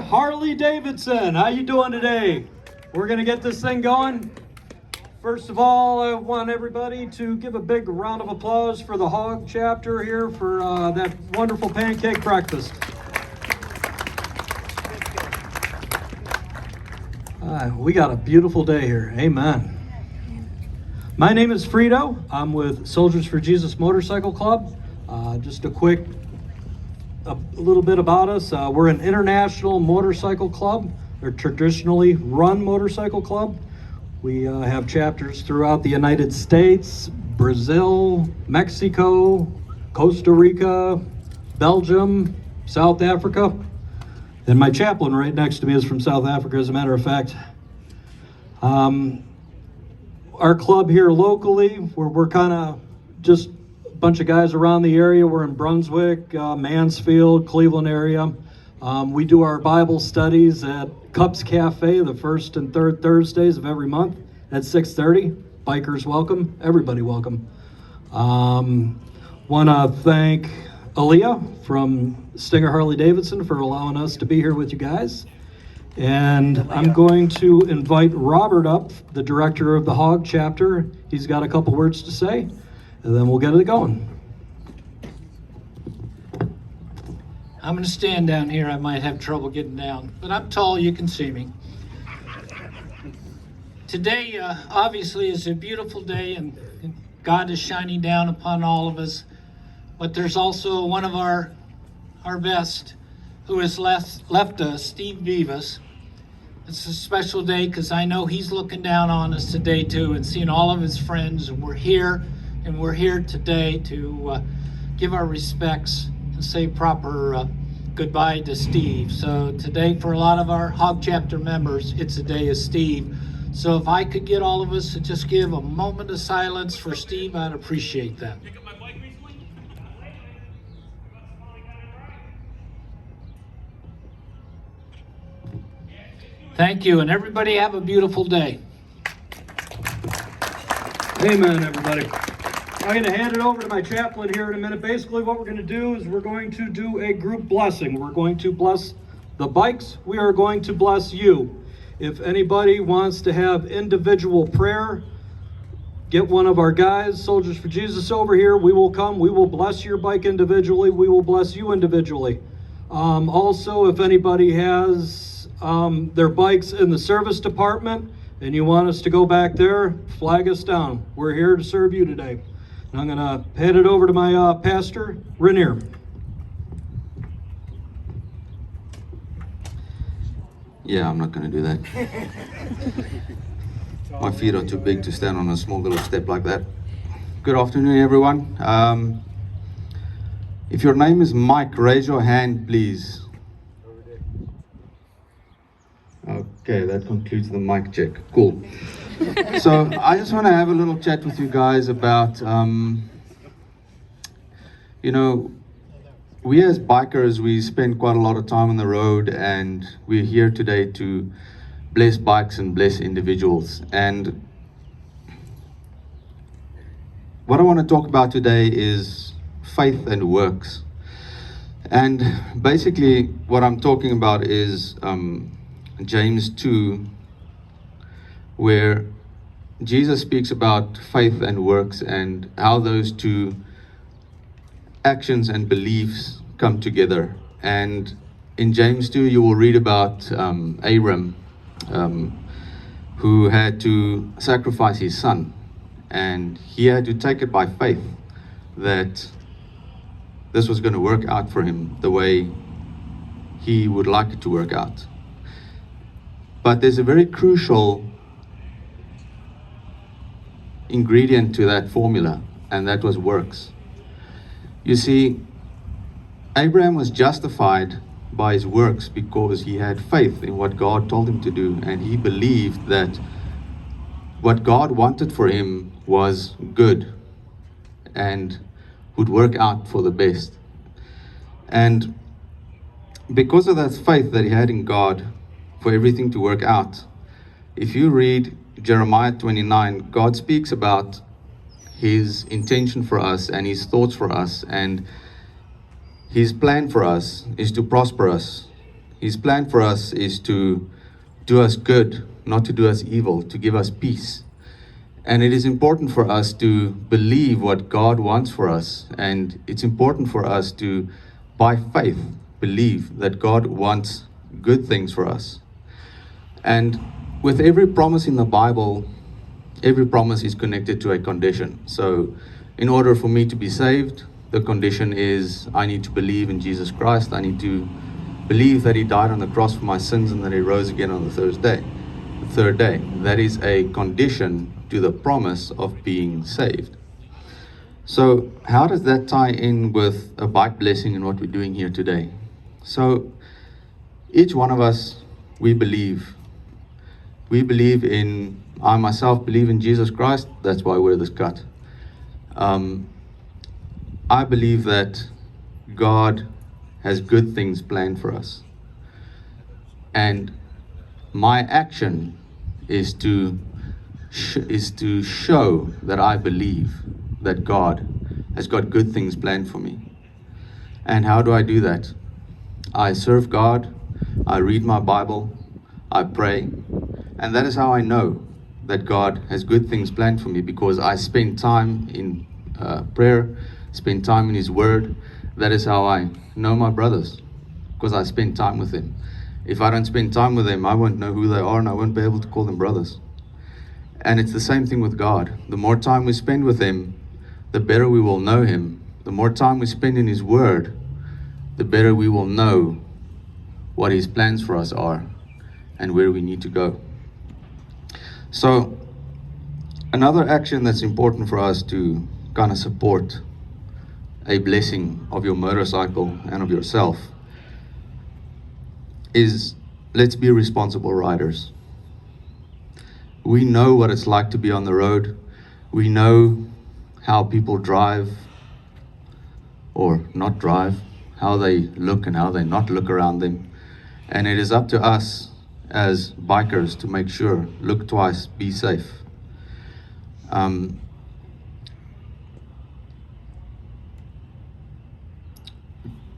Harley-Davidson. How you doing today? We're going to get this thing going. First of all, I want everybody to give a big round of applause for the HOG chapter here for that wonderful pancake breakfast. We got a beautiful day here. Amen. My name is Frito. I'm with Soldiers for Jesus Motorcycle Club. Just a little bit about us. We're an international motorcycle club, or traditionally run motorcycle club. We have chapters throughout the United States, Brazil, Mexico, Costa Rica, Belgium, South Africa. And my chaplain right next to me is from South Africa, as a matter of fact. Our club here locally, we're kind of just a bunch of guys around the area. We're in Brunswick, Mansfield, Cleveland area. We do our Bible studies at Cups Cafe the first and third Thursdays of every month at 6:30. Bikers welcome, everybody welcome. Want to thank Aaliyah from Stinger Harley-Davidson for allowing us to be here with you guys. And I'm going to invite Robert up, the director of the HOG chapter. He's got a couple words to say, and then we'll get it going. I'm going to stand down here. I might have trouble getting down, but I'm tall. You can see me. Today, obviously, is a beautiful day, and God is shining down upon all of us. But there's also one of our best who has left us, Steve Vivas. It's a special day because I know he's looking down on us today too, and seeing all of his friends. And we're here today to give our respects and say proper goodbye to Steve. So today, for a lot of our HOG chapter members, it's a day of Steve. So if I could get all of us to just give a moment of silence for Steve, I'd appreciate that. Thank you, and everybody have a beautiful day. Amen, everybody. I'm going to hand it over to my chaplain here in a minute. Basically, what we're going to do is we're going to do a group blessing. We're going to bless the bikes. We are going to bless you. If anybody wants to have individual prayer, get one of our guys, Soldiers for Jesus, over here. We will come. We will bless your bike individually. We will bless you individually. Also, if anybody has their bikes in the service department and you want us to go back there, flag us down. We're here to serve you today. And I'm going to hand it over to my pastor, Rainier. Yeah, I'm not going to do that. My feet are too big to stand on a small little step like that. Good afternoon, everyone. If your name is Mike, raise your hand, please. Okay, that concludes the mic check. Cool. So I just want to have a little chat with you guys about, we as bikers, we spend quite a lot of time on the road, and we're here today to bless bikes and bless individuals. And what I want to talk about today is faith and works. And basically what I'm talking about is James 2, where Jesus speaks about faith and works and how those two actions and beliefs come together. And in James 2, you will read about Abram, who had to sacrifice his son. And he had to take it by faith that this was going to work out for him the way he would like it to work out. But there's a very crucial ingredient to that formula, and that was works. You see, Abraham was justified by his works because he had faith in what God told him to do, and he believed that what God wanted for him was good and would work out for the best. And because of that faith that he had in God, for everything to work out. If you read Jeremiah 29, God speaks about his intention for us and his thoughts for us, and his plan for us is to prosper us. His plan for us is to do us good, not to do us evil, to give us peace. And it is important for us to believe what God wants for us. And it's important for us to, by faith, believe that God wants good things for us. And with every promise in the Bible, every promise is connected to a condition. So in order for me to be saved, the condition is I need to believe in Jesus Christ. I need to believe that He died on the cross for my sins and that He rose again on the third day. That is a condition to the promise of being saved. So how does that tie in with a bike blessing and what we're doing here today? So each one of us, we believe in, I myself believe in Jesus Christ. That's why I wear this cut. I believe that God has good things planned for us. And my action is to show that I believe that God has got good things planned for me. And how do I do that? I serve God, I read my Bible, I pray, and that is how I know that God has good things planned for me, because I spend time in prayer, spend time in His Word. That is how I know my brothers, because I spend time with them. If I don't spend time with them, I won't know who they are and I won't be able to call them brothers. And it's the same thing with God. The more time we spend with Him, the better we will know Him. The more time we spend in His Word, the better we will know what His plans for us are and where we need to go. So another action that's important for us to kind of support a blessing of your motorcycle and of yourself is, let's be responsible riders. We know what it's like to be on the road. We know how people drive or not drive, how they look and how they not look around them. And it is up to us as bikers to make sure, look twice, be safe.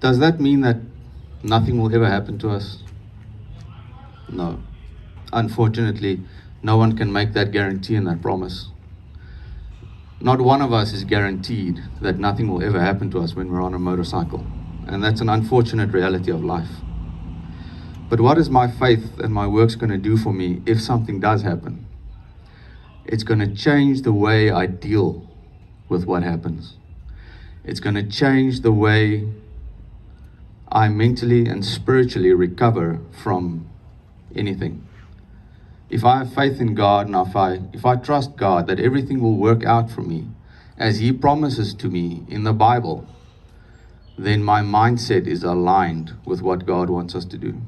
Does that mean that nothing will ever happen to us? No. Unfortunately, no one can make that guarantee and that promise. Not one of us is guaranteed that nothing will ever happen to us when we're on a motorcycle. And that's an unfortunate reality of life. But what is my faith and my works going to do for me if something does happen? It's going to change the way I deal with what happens. It's going to change the way I mentally and spiritually recover from anything. If I have faith in God and if I trust God that everything will work out for me as He promises to me in the Bible, then my mindset is aligned with what God wants us to do.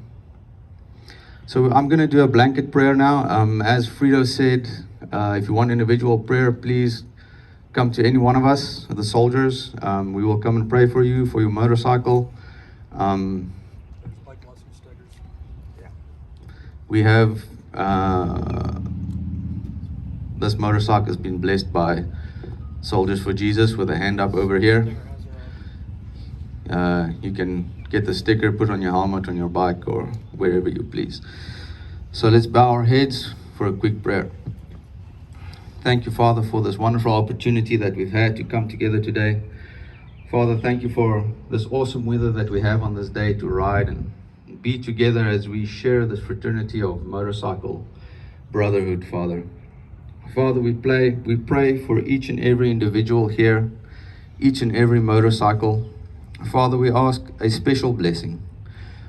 So I'm going to do a blanket prayer now. As Frito said, if you want individual prayer, please come to any one of us, the soldiers. We will come and pray for you, for your motorcycle. We have this motorcycle has been blessed by Soldiers for Jesus with a hand up over here. You can get the sticker, put on your helmet, on your bike, or wherever you please. So let's bow our heads for a quick prayer. Thank you, Father, for this wonderful opportunity that we've had to come together today. Father, thank you for this awesome weather that we have on this day to ride and be together as we share this fraternity of motorcycle brotherhood, Father. Father, we pray for each and every individual here, each and every motorcycle. Father, we ask a special blessing.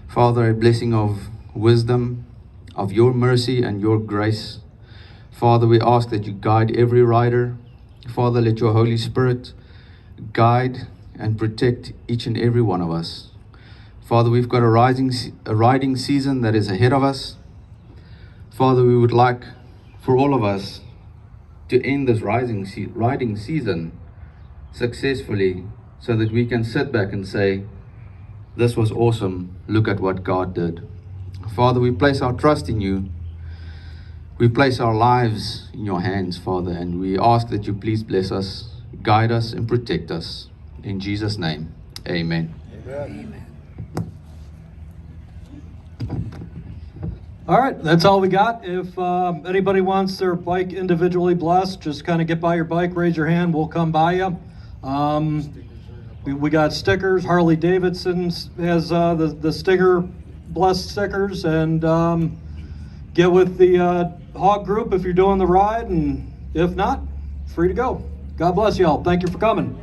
Father, a blessing of wisdom, of your mercy and your grace. Father, we ask that you guide every rider. Father, let your Holy Spirit guide and protect each and every one of us. Father, we've got a riding season that is ahead of us. Father, we would like for all of us to end this riding season successfully, so that we can sit back and say, this was awesome, look at what God did. Father, we place our trust in you. We place our lives in your hands, Father, and we ask that you please bless us, guide us, and protect us. In Jesus' name, amen. Amen. All right, that's all we got. If anybody wants their bike individually blessed, just kind of get by your bike, raise your hand, we'll come by you. We got stickers. Harley-Davidson has the Stinger blessed stickers, and get with the HOG group if you're doing the ride, and if not, free to go. God bless y'all. Thank you for coming.